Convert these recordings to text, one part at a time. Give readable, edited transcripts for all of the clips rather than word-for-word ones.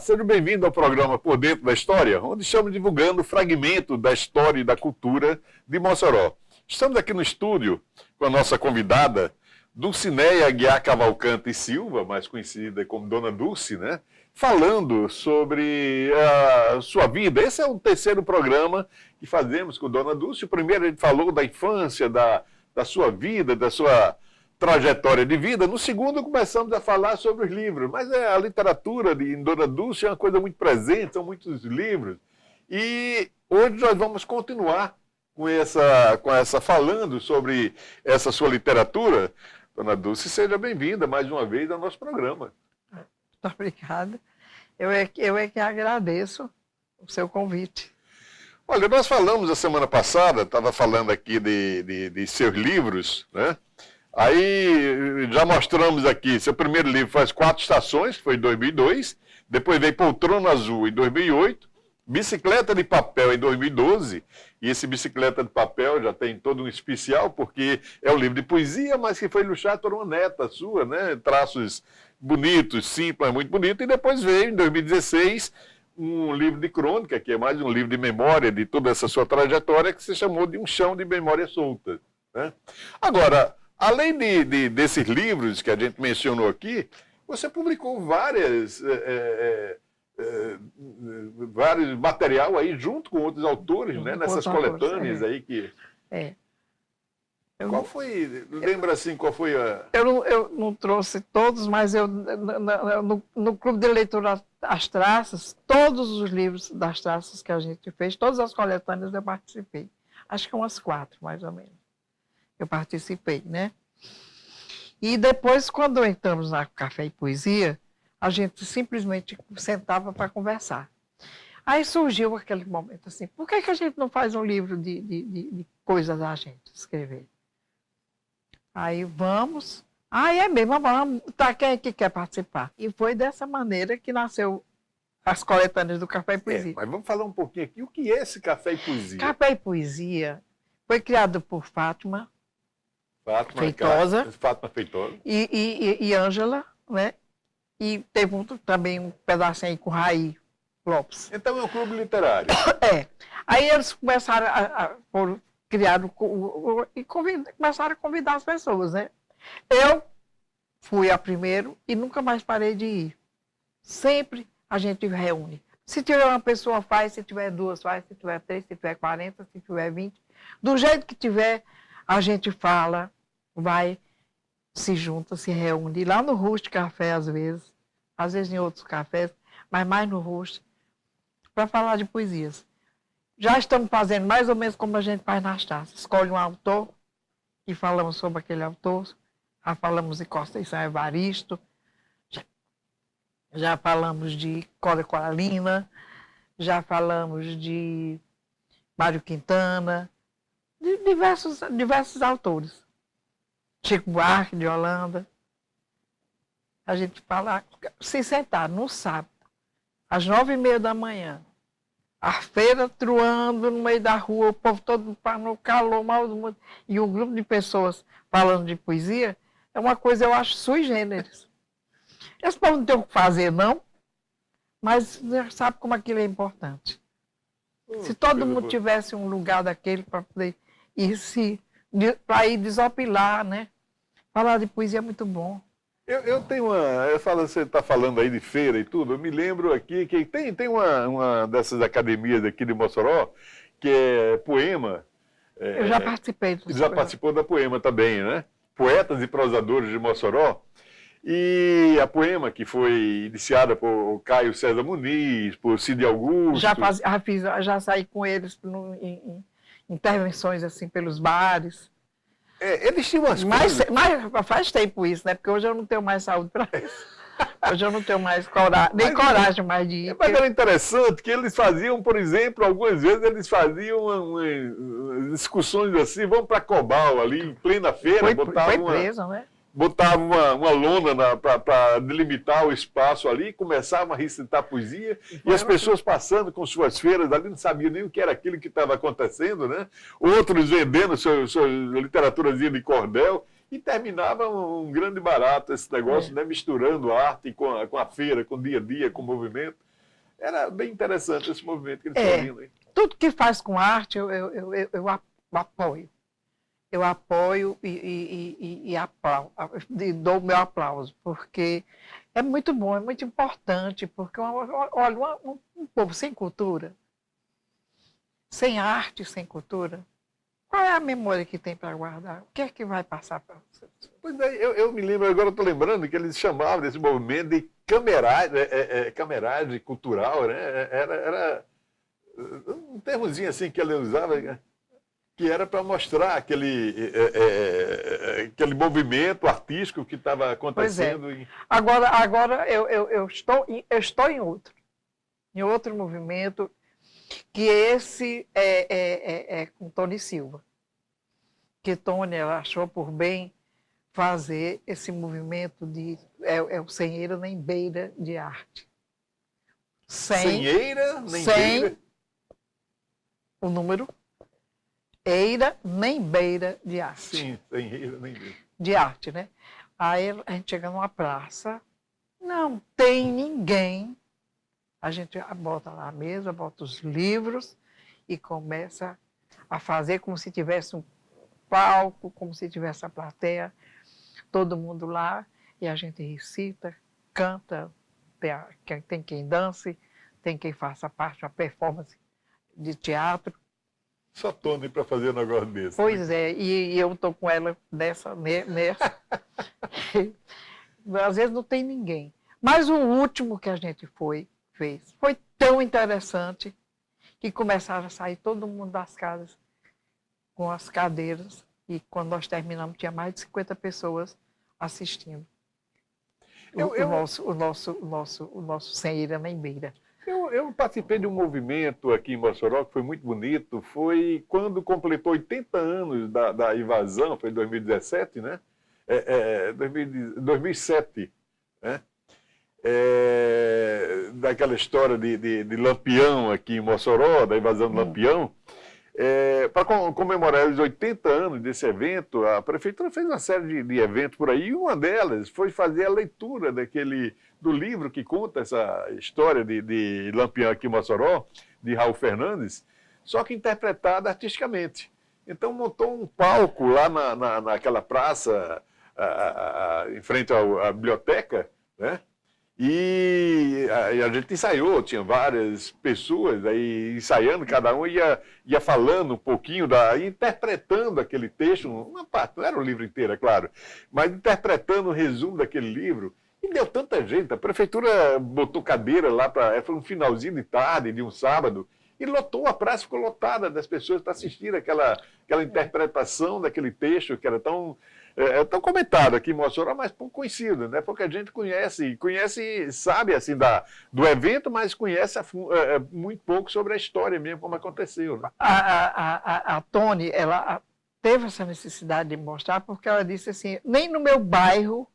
seja bem-vindo ao programa Por Dentro da História, onde estamos divulgando fragmentos da história e da cultura de Mossoró. Estamos aqui no estúdio com a nossa convidada, Dulcineia Aguiar Cavalcante e Silva, mais conhecida como Dona Dulce, né? Falando sobre a sua vida. Esse é o terceiro programa que fazemos com Dona Dulce. O primeiro a gente falou da infância, da sua vida, da sua trajetória de vida. No segundo começamos a falar sobre os livros, mas a literatura de Dona Dulce é uma coisa muito presente, são muitos livros. E hoje nós vamos continuar com essa falando sobre essa sua literatura. Dona Dulce, seja bem-vinda mais uma vez ao nosso programa. Muito obrigada. Eu é que agradeço o seu convite. Olha, nós falamos a semana passada, estava falando aqui de seus livros, né? Aí já mostramos aqui, seu primeiro livro faz 4 estações, que foi em 2002, depois veio Poltrona Azul em 2008, Bicicleta de Papel em 2012, e esse Bicicleta de Papel já tem todo um especial, porque é um livro de poesia, mas que foi ilustrado por uma neta sua, né? Traços bonitos, simples, muito bonito, e depois veio, em 2016, um livro de crônica, que é mais um livro de memória de toda essa sua trajetória, que se chamou de Um Chão de Memória Solta, né? Agora, além desses livros que a gente mencionou aqui, você publicou vários material aí junto com outros autores, né? Nessas coletâneas aí que... Qual foi, lembra assim, qual foi a... Eu não trouxe todos, mas no Clube de Leitura As Traças, todos os livros das traças que a gente fez, todas as coletâneas eu participei. Acho que umas 4, mais ou menos. Eu participei, né? E depois, quando entramos na Café e Poesia, a gente simplesmente sentava para conversar. Aí surgiu aquele momento assim, por que a gente não faz um livro de coisas da gente escrever? Aí vamos, é mesmo, vamos, tá, quem é que quer participar? E foi dessa maneira que nasceu as coletâneas do Café e Poesia. Mas vamos falar um pouquinho aqui, o que é esse Café e Poesia? Café e Poesia foi criado por Fátima Feitosa e Ângela, né? E teve também um pedacinho aí com Raí Lopes. Então é um clube literário. Aí eles começaram começaram a convidar as pessoas, né? Eu fui a primeiro e nunca mais parei de ir. Sempre a gente reúne. Se tiver uma pessoa, faz. Se tiver 2, faz. Se tiver 3, se tiver 40, se tiver 20. Do jeito que tiver, a gente fala, vai, se junta, se reúne. Lá no Rusto Café, às vezes em outros cafés, mas mais no Rusto, para falar de poesias. Já estamos fazendo mais ou menos como a gente faz nas taças. Escolhe um autor e falamos sobre aquele autor. Já falamos de Costa e São Evaristo, já falamos de Cora Coralina, já falamos de Mário Quintana, de diversos autores. Chico Buarque, de Holanda. A gente fala, se sentar no sábado, às 9h30 da manhã, a feira truando no meio da rua, o povo todo no calor, mal do mundo, e um grupo de pessoas falando de poesia, é uma coisa, eu acho, sui generis. Esse povo não tem o que fazer, não, mas sabe como aquilo é importante. Se todo mundo tivesse um lugar daquele para poder para ir desopilar, né? Falar de poesia é muito bom. Eu tenho eu falo, você está falando aí de feira e tudo, eu me lembro aqui que tem uma dessas academias aqui de Mossoró, que é Poema. Eu já participei do Já participou da Poema também, né? Poetas e Prosadores de Mossoró. E a Poema, que foi iniciada por Caio César Muniz, por Cid Augusto. Já saí com eles em intervenções assim pelos bares. Eles tinham umas coisas... Mas faz tempo isso, né? Porque hoje eu não tenho mais saúde para isso. Hoje eu não tenho mais coragem mais de ir. Mas era interessante que eles faziam, por exemplo, algumas vezes eles faziam discussões assim, vamos para Cobal ali, em plena feira, foi preso, né? Botavam uma lona para delimitar o espaço ali, começavam a recitar poesia, e as pessoas passando com suas feiras ali, não sabiam nem o que era aquilo que estava acontecendo, né? Outros vendendo sua literaturazinha de cordel, e terminava um grande barato esse negócio, né? Misturando a arte com a feira, com o dia a dia, com o movimento. Era bem interessante esse movimento que eles É. estão vindo. Hein? Tudo que faz com arte, eu apoio. Eu apoio e dou o meu aplauso, porque é muito bom, é muito importante, porque, olha, um povo sem cultura, sem arte, sem cultura, qual é a memória que tem para guardar? O que é que vai passar para você? Pois é, eu me lembro, agora estou lembrando que eles chamavam desse movimento de cameragem cultural, né? Era um termozinho assim que ele usava, que era para mostrar aquele movimento artístico que estava acontecendo. Pois é. Agora eu estou em outro movimento, que esse é com Tony Silva. Que Tony ela achou por bem fazer esse movimento de o sem eira nem beira de arte. Sem eira nem sem beira? O número eira nem beira de arte. Sim, sem eira nem beira. De arte, né? Aí a gente chega numa praça, não tem ninguém. A gente bota lá a mesa, bota os livros e começa a fazer como se tivesse um palco, como se tivesse a plateia, todo mundo lá, e a gente recita, canta, tem quem dance, tem quem faça parte de uma performance de teatro. Só Tony para fazer um negócio desse. Pois né? é, e eu estou com ela nessa. Às vezes não tem ninguém. Mas o último que a gente fez foi tão interessante que começaram a sair todo mundo das casas com as cadeiras, e quando nós terminamos tinha mais de 50 pessoas assistindo. O nosso Sem Eira Nem Beira. Eu participei de um movimento aqui em Mossoró que foi muito bonito. Foi quando completou 80 anos da invasão, foi em 2017, né? 2007, né? Daquela história de Lampião aqui em Mossoró, da invasão de Lampião. Para comemorar os 80 anos desse evento, a prefeitura fez uma série de eventos por aí, e uma delas foi fazer a leitura do livro que conta essa história de Lampião aqui em Mossoró, de Raul Fernandes, só que interpretada artisticamente. Então montou um palco lá naquela praça, em frente à biblioteca, né? E a gente ensaiou, tinha várias pessoas aí ensaiando, cada um ia falando um pouquinho, interpretando aquele texto, uma parte, não era o livro inteiro, é claro, mas interpretando o resumo daquele livro. E deu tanta gente, a prefeitura botou cadeira lá, foi um finalzinho de tarde, de um sábado, e lotou a praça, ficou lotada das pessoas para assistir aquela interpretação daquele texto que era tão comentado aqui em Mossoró, mas pouco conhecido, né? Pouca gente conhece, sabe assim do evento, mas conhece muito pouco sobre a história mesmo, como aconteceu. Né? A Tony, ela teve essa necessidade de mostrar, porque ela disse assim, nem no meu bairro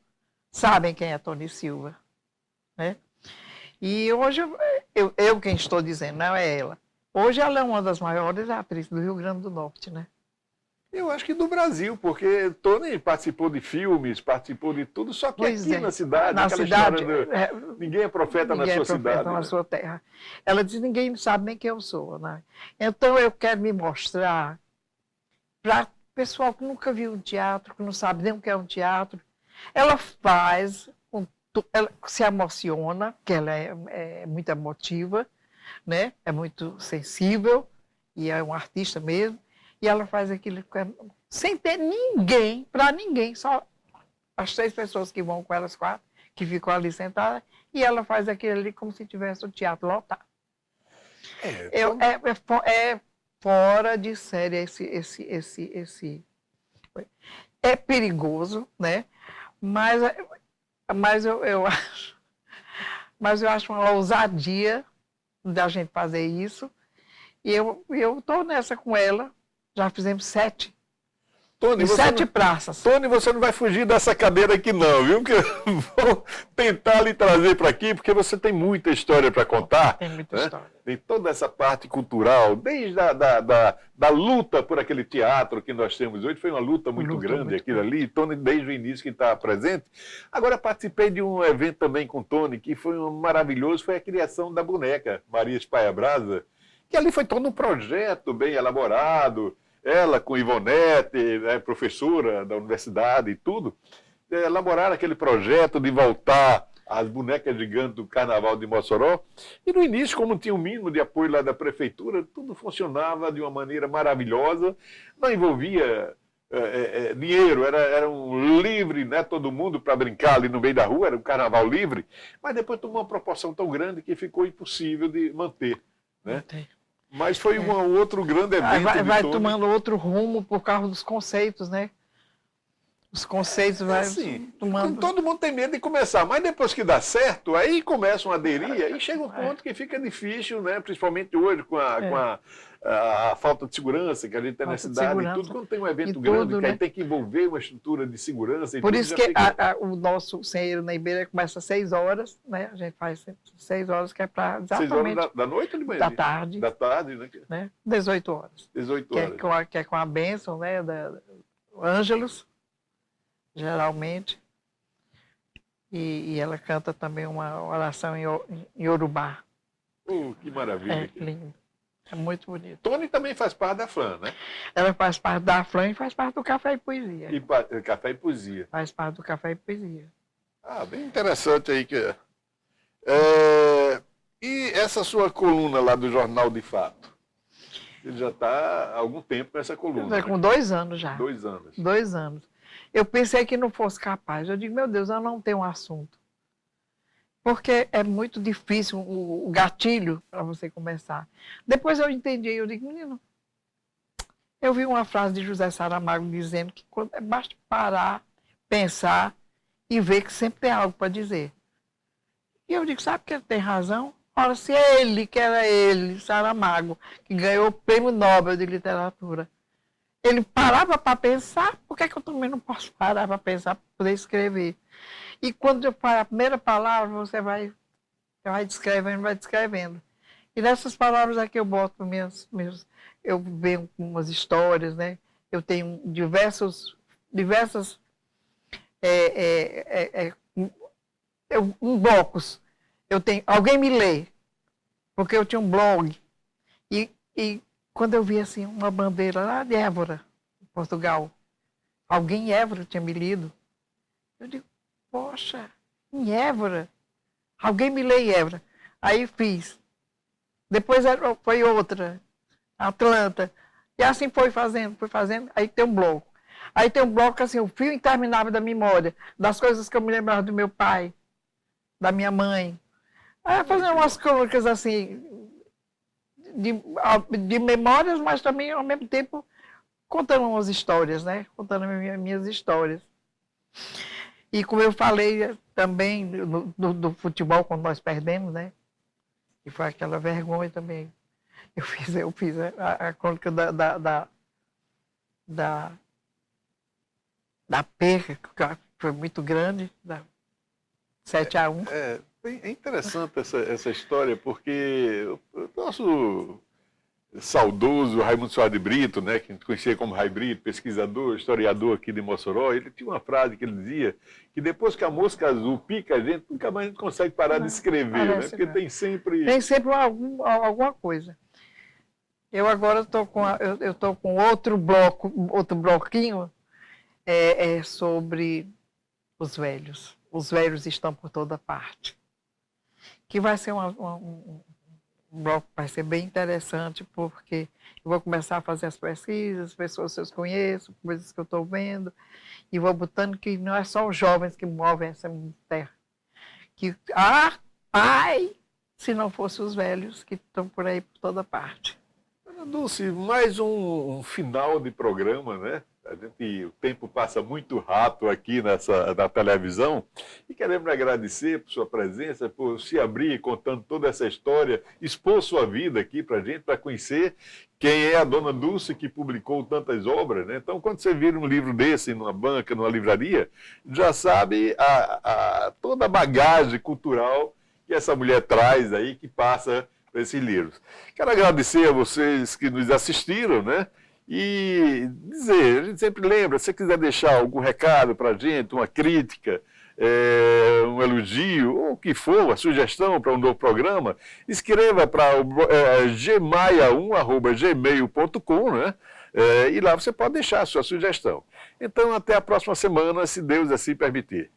sabem quem é Tony Silva, né? E hoje, eu quem estou dizendo, não é ela. Hoje ela é uma das maiores atrizes do Rio Grande do Norte, né? Eu acho que do Brasil, porque Tony participou de filmes, participou de tudo, só que Pois aqui na cidade, aquela história ninguém é profeta na sua cidade. Na né? sua terra. Ela diz, ninguém sabe nem quem eu sou, né? Então eu quero me mostrar para o pessoal que nunca viu um teatro, que não sabe nem o que é um teatro. Ela ela se emociona, que ela é muito emotiva, né? É muito sensível, e é uma artista mesmo. E ela faz aquilo sem ter ninguém, para ninguém, só as 3 pessoas que vão com elas 4, que ficam ali sentadas, e ela faz aquilo ali como se tivesse o teatro lotado. É fora de série esse. É perigoso, né? Mas eu acho uma ousadia da gente fazer isso. E eu estou nessa com ela. Já fizemos 7. Tony, Em você 7 não, praças. Tony, você não vai fugir dessa cadeira aqui não, viu? Que eu vou tentar lhe trazer para aqui, porque você tem muita história para contar. Tem muita Né? história. Tem toda essa parte cultural, desde da luta por aquele teatro que nós temos hoje, foi uma luta muito grande aquilo ali, Tony desde o início que está presente. Agora participei de um evento também com o Tony, que foi maravilhoso, foi a criação da boneca Maria Espaia Brasa, que ali foi todo um projeto bem elaborado, ela com Ivonete, né, professora da universidade e tudo, elaboraram aquele projeto de voltar às bonecas gigantes do Carnaval de Mossoró. E no início, como tinha um mínimo de apoio lá da prefeitura, tudo funcionava de uma maneira maravilhosa, não envolvia dinheiro, era um livre, né, todo mundo para brincar ali no meio da rua, era um carnaval livre, mas depois tomou uma proporção tão grande que ficou impossível de manter. Né? Mas foi um outro grande evento. Vai tomando outro rumo por causa dos conceitos, né? Os conceitos vai assim, tomando... todo mundo tem medo de começar, mas depois que dá certo, aí começam a aderir, aí chega um ponto que fica difícil, né? Principalmente hoje com a falta de segurança que a gente tem na cidade e tudo. Quando tem um evento grande, que aí tem que envolver uma estrutura de segurança e por tudo, isso que o nosso Senheiro na Ibeira começa às 6 horas, né? A gente faz 6 horas, que é para exatamente... 6 horas da noite ou de manhã? Da tarde. Da tarde, né? 18 horas. 18 horas. Que é com a bênção, né? Da Ângelos, geralmente. E ela canta também uma oração em Yorubá. Que maravilha. É lindo. É muito bonito. Tony também faz parte da FLAM, né? Ela faz parte da FLAM e faz parte do Café e Poesia. E Café e Poesia. Faz parte do Café e Poesia. Ah, bem interessante aí. E essa sua coluna lá do Jornal de Fato? Ele já está há algum tempo nessa coluna. É, com 2 anos já. 2 anos. 2 anos. Eu pensei que não fosse capaz. Eu digo, meu Deus, eu não tenho um assunto. Porque é muito difícil o gatilho para você começar. Depois eu entendi, eu digo, menino, eu vi uma frase de José Saramago dizendo que basta parar, pensar e ver que sempre tem algo para dizer. E eu digo, sabe que ele tem razão? Ora, se que era ele, Saramago, que ganhou o Prêmio Nobel de Literatura, ele parava para pensar, por que eu também não posso parar para pensar, para poder escrever? E quando eu falo a primeira palavra, você vai descrevendo. E nessas palavras aqui eu boto eu venho com umas histórias, né? Eu tenho diversas blocos. Eu tenho, alguém me lê, porque eu tinha um blog. E quando eu vi assim uma bandeira lá de Évora, Portugal, alguém em Évora tinha me lido, eu digo, poxa, em Évora, alguém me lê em Évora. Aí fiz. Depois foi outra, Atlanta. E assim foi fazendo. Aí tem um bloco. Aí tem um bloco assim, o fio interminável da memória, das coisas que eu me lembrava do meu pai, da minha mãe. Aí fazendo umas crônicas assim, de memórias, mas também ao mesmo tempo contando umas histórias, né? Contando minhas histórias. E como eu falei também do futebol, quando nós perdemos, né? E foi aquela vergonha também. Eu fiz a crônica da perca, que foi muito grande, da 7-1. É interessante essa história, porque o nosso saudoso Raimundo Soares de Brito, né, que a gente conhecia como Rai Brito, pesquisador, historiador aqui de Mossoró, ele tinha uma frase que ele dizia que depois que a mosca azul pica a gente, nunca mais a gente consegue parar de escrever, né? Porque tem sempre... Tem sempre alguma coisa. Eu agora estou com outro bloquinho, sobre os velhos. Os velhos estão por toda parte. Que vai ser um bloco, vai ser bem interessante, porque eu vou começar a fazer as pesquisas, pessoas que eu conheço, coisas que eu estou vendo, e vou botando que não é só os jovens que movem essa terra. Que, ai, se não fossem os velhos que estão por aí por toda parte. Dulce, mais um final de programa, né? O tempo passa muito rápido aqui na televisão e queremos agradecer por sua presença, por se abrir contando toda essa história, expor sua vida aqui para a gente, para conhecer quem é a Dona Dulce que publicou tantas obras, né? Então, quando você vira um livro desse numa banca, numa livraria, já sabe toda a bagagem cultural que essa mulher traz aí, que passa por esses livros. Quero agradecer a vocês que nos assistiram, né? E dizer, a gente sempre lembra, se você quiser deixar algum recado para a gente, uma crítica, um elogio, ou o que for, uma sugestão para um novo programa, escreva para o gmaia1@gmail.com, né? E lá você pode deixar a sua sugestão. Então, até a próxima semana, se Deus assim permitir.